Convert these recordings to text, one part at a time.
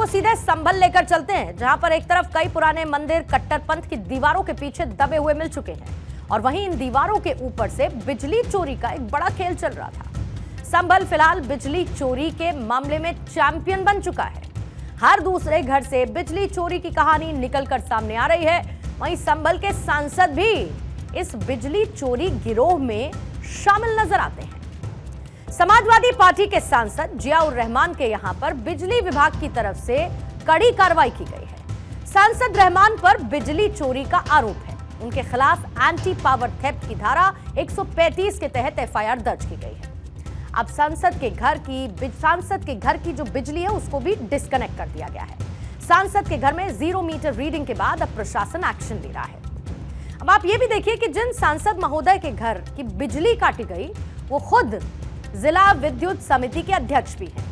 सीधे संभल लेकर चलते हैं, जहां पर एक तरफ कई पुराने मंदिर कट्टरपंथ की दीवारों के पीछे दबे हुए मिल चुके हैं और वहीं इन दीवारों के ऊपर से बिजली चोरी का एक बड़ा खेल चल रहा था। संभल फिलहाल बिजली चोरी के मामले में चैंपियन बन चुका है। हर दूसरे घर से बिजली चोरी की कहानी निकलकर सामने आ रही है। वहीं संभल के सांसद भी इस बिजली चोरी गिरोह में शामिल नजर आते हैं। समाजवादी पार्टी के सांसद जियाउर रहमान के यहां पर बिजली विभाग की तरफ से कड़ी कार्रवाई की गई है। सांसद रहमान पर बिजली चोरी का आरोप है। उनके खिलाफ एंटी पावर थेफ्ट की धारा 135 के तहत एफआईआर दर्ज की गई है। अब सांसद के घर की जो बिजली है उसको भी डिस्कनेक्ट कर दिया गया है। सांसद के घर में 0 मीटर रीडिंग के बाद अब प्रशासन एक्शन ले रहा है। अब आप ये भी देखिए कि जिन सांसद महोदय के घर की बिजली काटी गई वो खुद जिला विद्युत समिति के अध्यक्ष भी हैं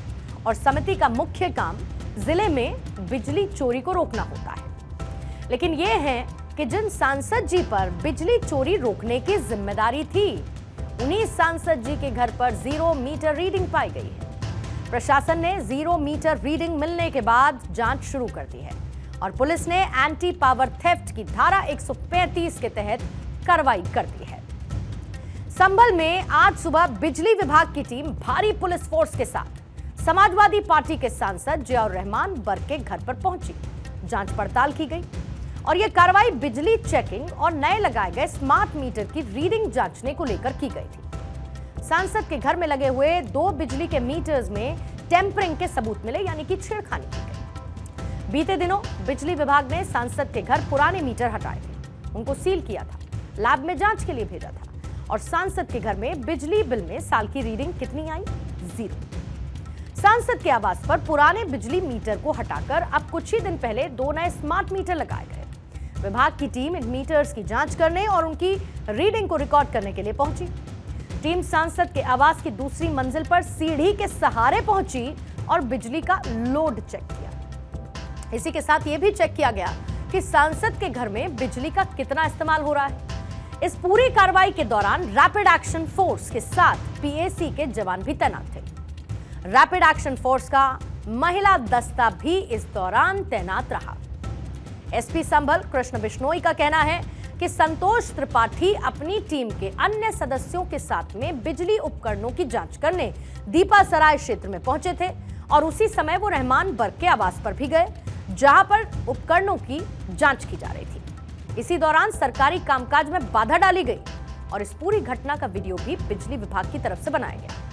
और समिति का मुख्य काम जिले में बिजली चोरी को रोकना होता है। लेकिन यह है कि जिन सांसद जी पर बिजली चोरी रोकने की जिम्मेदारी थी, उन्हीं सांसद जी के घर पर 0 मीटर रीडिंग पाई गई है। प्रशासन ने 0 मीटर रीडिंग मिलने के बाद जांच शुरू कर दी है और पुलिस ने एंटी पावर थेफ्ट की धारा 135 के तहत कार्रवाई कर दी है। संभल में आज सुबह बिजली विभाग की टीम भारी पुलिस फोर्स के साथ समाजवादी पार्टी के सांसद जियाउर रहमान बर्क के घर पर पहुंची। जांच पड़ताल की गई और यह कार्रवाई बिजली चेकिंग और नए लगाए गए स्मार्ट मीटर की रीडिंग जांचने को लेकर की गई थी। सांसद के घर में लगे हुए 2 बिजली के मीटर्स में टेम्परिंग के सबूत मिले, यानी कि छेड़खानी की गई। बीते दिनों बिजली विभाग ने सांसद के घर पुराने मीटर हटाए थे, उनको सील किया था, लैब में जांच के लिए भेजा था और सांसद के घर में बिजली बिल में साल की रीडिंग कितनी आई? 0। सांसद के आवास पर पुराने बिजली मीटर को हटाकर अब कुछ ही दिन पहले 2 नए स्मार्ट मीटर लगाए गए। विभाग की टीम इन मीटर्स की जांच करने और उनकी रीडिंग को रिकॉर्ड करने के लिए पहुंची। टीम सांसद के आवास की दूसरी मंजिल पर सीढ़ी के सहारे पहुंची और बिजली का लोड चेक किया। इसी के साथ यह भी चेक किया गया कि सांसद के घर में बिजली का कितना इस्तेमाल हो रहा है। इस पूरी कार्रवाई के दौरान रैपिड एक्शन फोर्स के साथ पीएसी के जवान भी तैनात थे। रैपिड एक्शन फोर्स का महिला दस्ता भी इस दौरान तैनात रहा। एसपी संभल कृष्ण बिश्नोई का कहना है कि संतोष त्रिपाठी अपनी टीम के अन्य सदस्यों के साथ में बिजली उपकरणों की जांच करने दीपासराय क्षेत्र में पहुंचे थे और उसी समय वो रहमान बर्क के आवास पर भी गए, जहां पर उपकरणों की जांच की जा रही थी। इसी दौरान सरकारी कामकाज में बाधा डाली गई और इस पूरी घटना का वीडियो भी बिजली विभाग की तरफ से बनाया गया।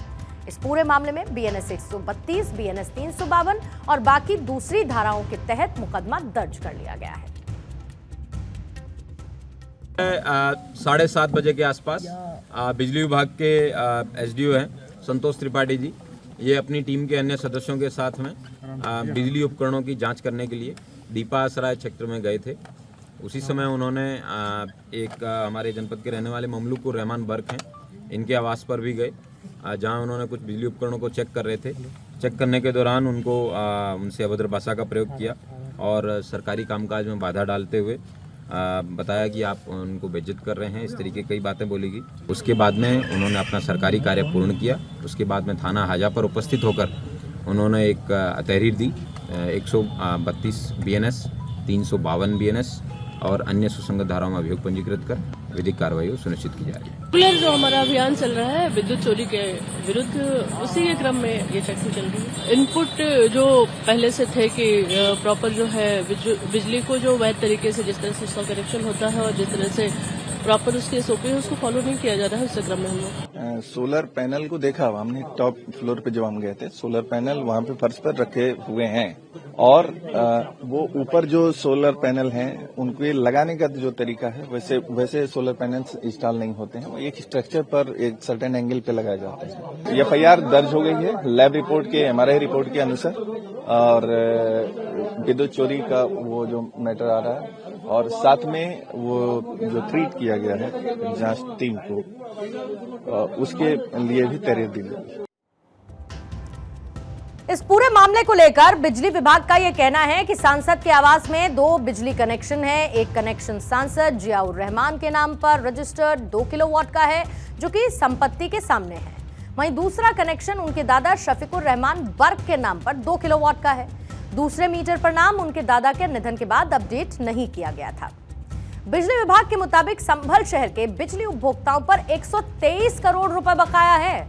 इस पूरे मामले में बीएनएस 132, बीएनएस 352 और बाकी दूसरी धाराओं के तहत मुकदमा दर्ज कर लिया गया है। 7:30 बजे के आसपास बिजली विभाग के एसडीओ हैं संतोष त्रिपाठी जी, ये अपनी टीम के अन्य सदस्यों के साथ में बिजली उपकरणों की जांच करने के लिए दीपासराय क्षेत्र में गए थे। उसी समय उन्होंने एक हमारे जनपद के रहने वाले ममलूकुर रहमान बर्क हैं, इनके आवास पर भी गए, जहां उन्होंने कुछ बिजली उपकरणों को चेक कर रहे थे। चेक करने के दौरान उनसे अभद्र भाषा का प्रयोग किया और सरकारी कामकाज में बाधा डालते हुए बताया कि आप उनको बेइज्जत कर रहे हैं, इस तरीके की कई बातें बोली गई। उसके बाद में उन्होंने अपना सरकारी कार्य पूर्ण किया। उसके बाद में थाना हाजा पर उपस्थित होकर उन्होंने एक तहरीर दी 132 बीएनएस, 352 बीएनएस और अन्य सुसंगत धाराओं में अभियोग पंजीकृत कर विधिक कार्रवाई सुनिश्चित की जा रही है। रेगुलर जो हमारा अभियान चल रहा है विद्युत चोरी के विरुद्ध, उसी के क्रम में ये चेकिंग चल रही है। इनपुट जो पहले से थे कि प्रॉपर जो है बिजली को जो वैध तरीके से जिस तरह से उसका कनेक्शन होता है और जिस तरह से प्रॉपर उसके एसओपी है उसको फॉलो नहीं किया जा रहा है, उस क्रम में हम लोग सोलर पैनल को देखा। हमने टॉप फ्लोर पे जब हम गए थे, सोलर पैनल वहाँ पे फर्श पर रखे हुए हैं और वो ऊपर जो सोलर पैनल हैं उनको लगाने का जो तरीका है वैसे सोलर पैनल्स इंस्टॉल नहीं होते हैं। वो एक स्ट्रक्चर पर एक सर्टेन एंगल पे लगाए जाते हैं। एफआईआर दर्ज हो गई है लैब रिपोर्ट के, एमआरआई रिपोर्ट के अनुसार, और विद्युत चोरी का वो जो मैटर आ रहा है और साथ में वो जो ट्रीट किया गया है जांच टीम को, उसके लिए भी तहरीर दी गई। इस पूरे मामले को लेकर बिजली विभाग का यह कहना है कि सांसद के आवास में 2 बिजली कनेक्शन है। एक कनेक्शन सांसद जियाउर रहमान के नाम पर रजिस्टर्ड 2 किलोवाट का है, जो कि संपत्ति के सामने है। वहीं दूसरा कनेक्शन उनके दादा शफीकुर रहमान बर्क के नाम पर 2 किलोवाट का है। दूसरे मीटर पर नाम उनके दादा के निधन के बाद अपडेट नहीं किया गया था। बिजली विभाग के मुताबिक संभल शहर के बिजली उपभोक्ताओं पर 123 करोड़ रुपए बकाया है।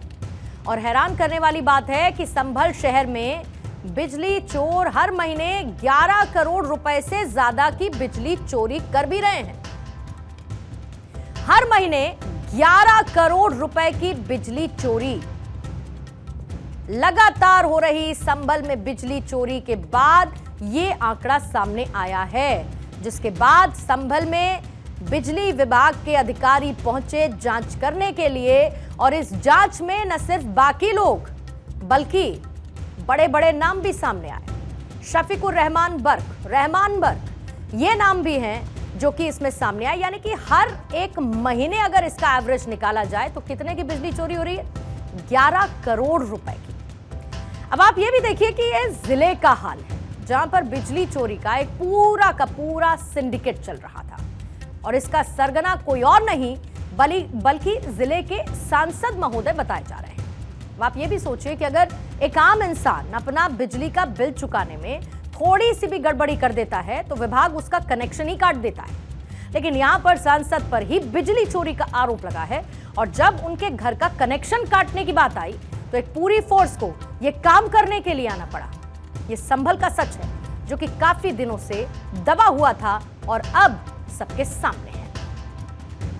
और हैरान करने वाली बात है कि संभल शहर में बिजली चोर हर महीने 11 करोड़ रुपए से ज्यादा की बिजली चोरी कर भी रहे हैं। हर महीने 11 करोड़ रुपए की बिजली चोरी लगातार हो रही संभल में बिजली चोरी के बाद ये आंकड़ा सामने आया है, जिसके बाद संभल में बिजली विभाग के अधिकारी पहुंचे जांच करने के लिए। और इस जांच में न सिर्फ बाकी लोग बल्कि बड़े बड़े नाम भी सामने आए। शफीकुर रहमान बर्क ये नाम भी हैं जो कि इसमें सामने आए। यानी कि हर एक महीने अगर इसका एवरेज निकाला जाए तो कितने की बिजली चोरी हो रही है? 11 करोड़ रुपए की। अब आप ये भी देखिए कि ये जिले का हाल है जहां पर बिजली चोरी का एक पूरा का पूरा सिंडिकेट चल रहा था। और इसका सरगना कोई और नहीं बल्कि जिले के सांसद महोदय बताए जा रहे हैं। अब आप ये भी सोचिए कि अगर एक आम इंसान अपना बिजली का बिल चुकाने में थोड़ी सी भी गड़बड़ी कर देता है तो विभाग उसका कनेक्शन ही काट देता है। लेकिन यहां पर सांसद पर ही बिजली चोरी का आरोप लगा है। और जब उनके घर का कनेक्शन काटने की बात आई तो एक पूरी फोर्स को यह काम करने के लिए आना पड़ा। ये संभल का सच है जो कि काफी दिनों से दबा हुआ था और अब सबके सामने है।